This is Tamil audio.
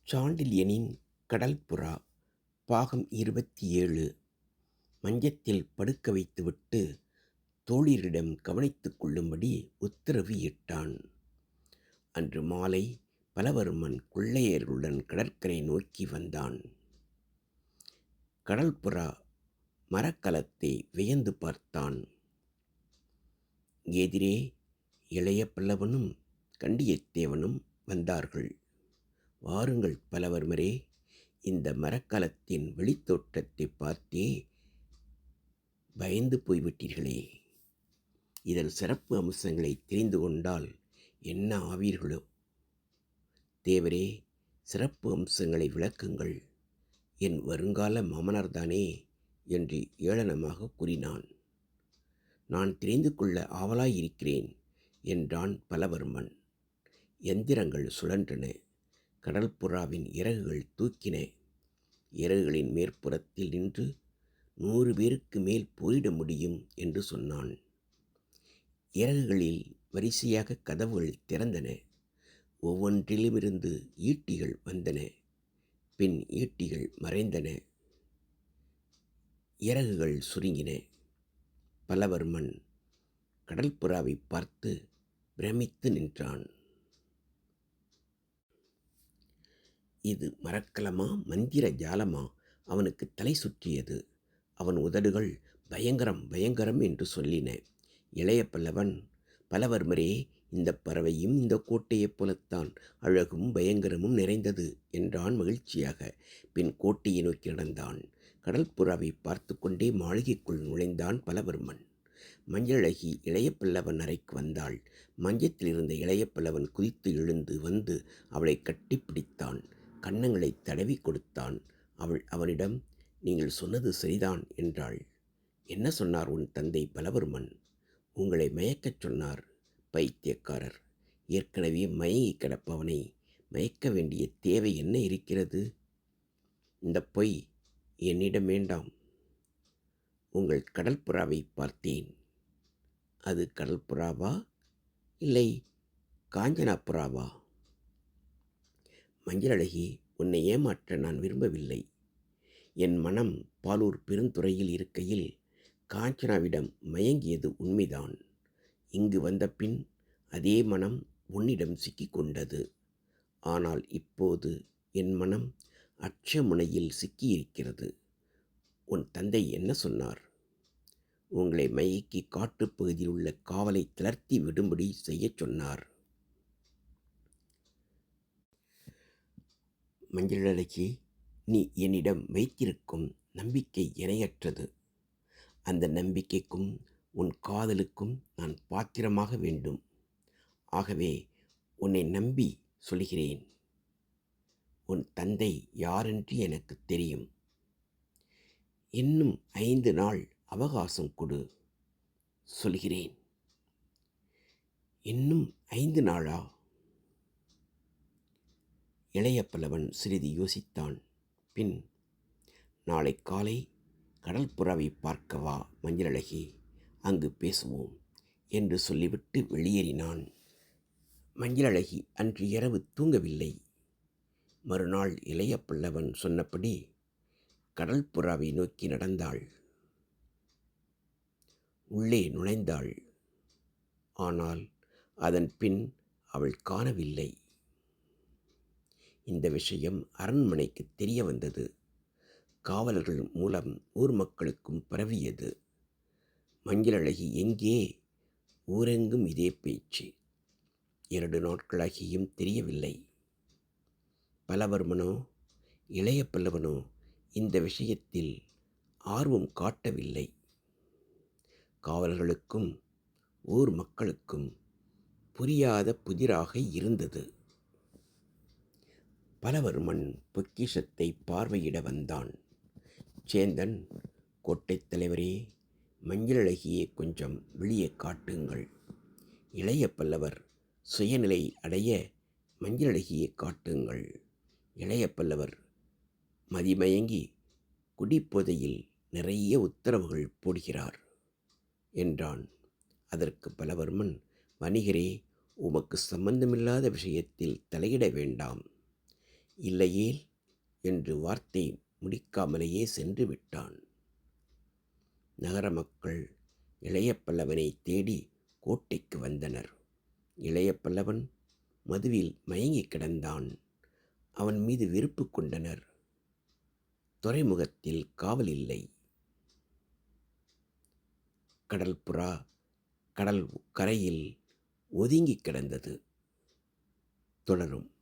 சாண்டில்யனின் கடல்புறா பாகம் 27. மஞ்சத்தில் படுக்க வைத்துவிட்டு தோழியரிடம் கவனித்துக் கொள்ளும்படி உத்தரவு இட்டான். அன்று மாலை பலவர்மன் கொள்ளையர்களுடன் கடற்கரை நோக்கி வந்தான். கடல்புறா மரக்கலத்தை வியந்து பார்த்தான். எதிரே இளைய பல்லவனும் கண்டியத்தேவனும் வந்தார்கள். வாருங்கள் பலவர்மரே, இந்த மரக்கலத்தின் வெளித்தோற்றத்தை பார்த்தே பயந்து போய்விட்டீர்களே. இதன் சிறப்பு அம்சங்களை தெரிந்து கொண்டால் என்ன ஆவீர்களோ. தேவரே, சிறப்பு அம்சங்களை விளக்குங்கள். என் வருங்கால மாமனார்தானே என்று ஏளனமாக கூறினான். நான் தெரிந்து கொள்ள ஆவலாயிருக்கிறேன் என்றான் பலவர்மன். எந்திரங்கள் சுழன்றன. கடல்புறாவின் இறகுகள் தூக்கின. இறகுகளின் மேற்புறத்தில் நின்று 100 பேருக்கு மேல் போரிட முடியும் என்று சொன்னான். இறகுகளில் வரிசையாக கதவுகள் திறந்தன. ஒவ்வொன்றிலுமிருந்து ஈட்டிகள் வந்தன. பின் ஈட்டிகள் மறைந்தன. இறகுகள் சுருங்கின. பலவர்மன் கடல்புறாவை பார்த்து பிரமித்து நின்றான். இது மரக்கலமா, மந்திர ஜாலமா? அவனுக்கு தலை சுற்றியது. அவன் உதடுகள் பயங்கரம் பயங்கரம் என்று சொல்லின. இளைய பல்லவன், பலவர்மரே, இந்த பறவையும் இந்த கோட்டையைப் போலத்தான் அழகும் பயங்கரமும் நிறைந்தது என்றான் மகிழ்ச்சியாக. பின் கோட்டையை நோக்கி நடந்தான். கடல்புறாவை பார்த்து கொண்டே மாளிகைக்குள் நுழைந்தான் பலவர்மன். மஞ்சளழகி இளைய பல்லவன் அறைக்கு வந்தாள். மஞ்சத்தில் இருந்த இளைய பல்லவன் குதித்து எழுந்து வந்து அவளை கட்டிப்பிடித்தான். கன்னங்களை தடவி கொடுத்தான். அவள் அவனிடம், நீங்கள் சொன்னது சரிதான் என்றாள். என்ன சொன்னார் உன் தந்தை பலவர்மன்? உங்களை மயக்கச் சொன்னார். பைத்தியக்காரர். ஏற்கனவே மயங்கி கிடப்பவனை மயக்க வேண்டிய தேவை என்ன இருக்கிறது? இந்த பொய் என்னிடம் வேண்டாம். உங்கள் கடல்புறாவை பார்த்தேன். அது கடல்புறாவா இல்லை காஞ்சனா புறாவா? மஞ்சளழகி, உன்னை ஏமாற்ற நான் விரும்பவில்லை. என் மனம் பாலூர் பெருந்துறையில் இருக்கையில் காஞ்சனாவிடம் மயங்கியது உண்மைதான். இங்கு வந்த பின் அதே மனம் உன்னிடம் சிக்கிக்கொண்டது. ஆனால் இப்போது என் மனம் அச்சமுனையில் சிக்கியிருக்கிறது. உன் தந்தை என்ன சொன்னார்? உங்களை மயக்கி காட்டுப்பகுதியில் உள்ள காவலை தளர்த்தி விடும்படி செய்யச் சொன்னார். மஞ்சளழகி, நீ என்னிடம் வைத்திருக்கும் நம்பிக்கை இணையற்றது. அந்த நம்பிக்கைக்கும் உன் காதலுக்கும் நான் பாத்திரமாக வேண்டும். ஆகவே உன்னை நம்பி சொல்கிறேன். உன் தந்தை யாரென்று எனக்கு தெரியும். இன்னும் 5 நாள் அவகாசம் கொடு. சொல்கிறேன். இன்னும் 5 நாளா? இளைய பல்லவன் சிறிது யோசித்தான். பின், நாளை காலை கடல்புறாவை பார்க்கவா மஞ்சளழகி, அங்கு பேசுவோம் என்று சொல்லிவிட்டு வெளியேறினான். மஞ்சளழகி அன்று இரவு தூங்கவில்லை. மறுநாள் இளைய பல்லவன் சொன்னபடி கடல்புறாவை நோக்கி நடந்தாள். உள்ளே நுழைந்தாள். ஆனால் அதன் பின் அவள் காணவில்லை. இந்த விஷயம் அரண்மனைக்கு தெரிய வந்தது. காவலர்கள் மூலம் ஊர் மக்களுக்கும் பரவியது. மஞ்சளழகி எங்கே? ஊரெங்கும் இதே பேச்சு. 2 நாட்களாகியும் தெரியவில்லை. பலவர்மனோ இளைய பல்லவனோ இந்த விஷயத்தில் ஆர்வம் காட்டவில்லை. காவலர்களுக்கும் ஊர் மக்களுக்கும் புரியாத புதிராக இருந்தது. பலவர்மன் பொக்கிஷத்தை பார்வையிட வந்தான். சேந்தன், கோட்டைத் தலைவரே, மஞ்சளழகியை கொஞ்சம் வெளியே காட்டுங்கள். இளைய பல்லவர் சுயநிலை அடைய மஞ்சளழகியை காட்டுங்கள். இளைய பல்லவர் மதிமயங்கி குடிப்போதையில் நிறைய உத்தரவுகள் போடுகிறார் என்றான். அதற்கு பலவர்மன், வணிகரே, உமக்கு சம்பந்தமில்லாத விஷயத்தில் தலையிட வேண்டாம். இல்லையேல் என்று வார்த்தை முடிக்காமலேயே சென்று விட்டான். நகர மக்கள் இளைய பல்லவனை தேடி கோட்டைக்கு வந்தனர். இளைய பல்லவன் மதுவில் மயங்கி கிடந்தான். அவன் மீது வெறுப்பு கொண்டனர். துறைமுகத்தில் காவல் இல்லை. கடல் புறா கடல் கரையில் ஒதுங்கி கிடந்தது. தொடரும்.